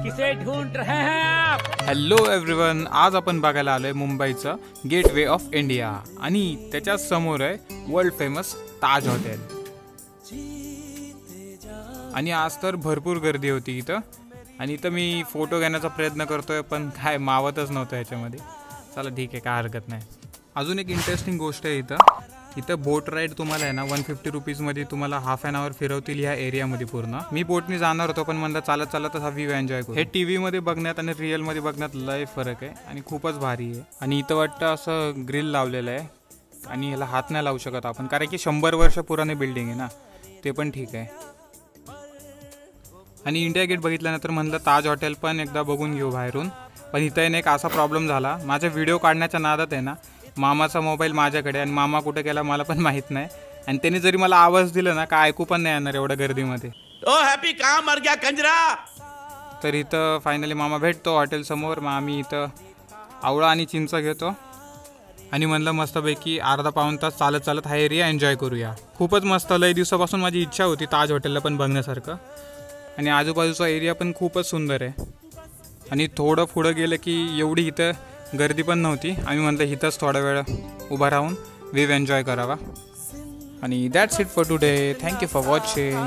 किसे ढूंढ रहे हैं आप? हॅलो एव्हरीवन, आज आपण बघायला आलोय मुंबईचं गेटवे ऑफ इंडिया आणि त्याच्याच समोर आहे वर्ल्ड फेमस ताज हॉटेल. आणि आज तर भरपूर गर्दी होती इथं आणि इथं मी फोटो घेण्याचा प्रयत्न करतोय पण काय मावतच नव्हतं ह्याच्यामध्ये. चला ठीक आहे, काय हरकत नाही. अजून एक इंटरेस्टिंग गोष्ट आहे इथं बोट राईड तुम्हाला आहे ना 150 रुपीजमध्ये तुम्हाला हाफ ॲन आवर फिरवतील ह्या एरियामध्ये पूर्ण. मी बोटने जाणार होतो पण म्हणलं चालत चालत हा व्ह्यू एन्जॉय करू. हे टीव्हीमध्ये बघण्यात आणि रिअलमध्ये बघण्यात लय फरक आहे आणि खूपच भारी आहे. आणि इथं वाटतं असं ग्रिल लावलेलं आहे आणि ह्याला हात नाही लावू शकत आपण कारण की 100 वर्ष पुराणी बिल्डिंग आहे ना, ते पण ठीक आहे. आणि इंडिया गेट बघितल्यानंतर म्हणलं ताज हॉटेल पण एकदा बघून घेऊ बाहेरून. पण इथं एक असा प्रॉब्लेम झाला, माझा व्हिडिओ काढण्याच्या नादात आहे ना मामाचा मोबाईल माझ्याकडे आणि मामा कुठे गेला मला पण माहीत नाही. आणि त्याने जरी मला आवाज दिला ना काय ऐकू पण नाही येणार एवढ्या गर्दीमध्ये. ओ हॅपी कहाँ मर गया कंजरा. तर इथं फायनली मामा भेटतो हॉटेलसमोर. मग आम्ही इथं आवळा आणि चिंच घेतो आणि म्हणलं मस्तपैकी अर्धा पाऊण तास चालत चालत हा एरिया एन्जॉय करूया. खूपच मस्त, लय दिवसापासून माझी इच्छा होती ताज हॉटेलला पण बघण्यासारखं. आणि आजूबाजूचा एरिया पण खूपच सुंदर आहे. आणि थोडं पुढं गेलं की एवढी इथं गर्दी पण नव्हती. आम्ही म्हणलं इथंच थोडा वेळ उभा राहून व्ह्यू एन्जॉय करावा. आणि that's it for today. Thank you for watching.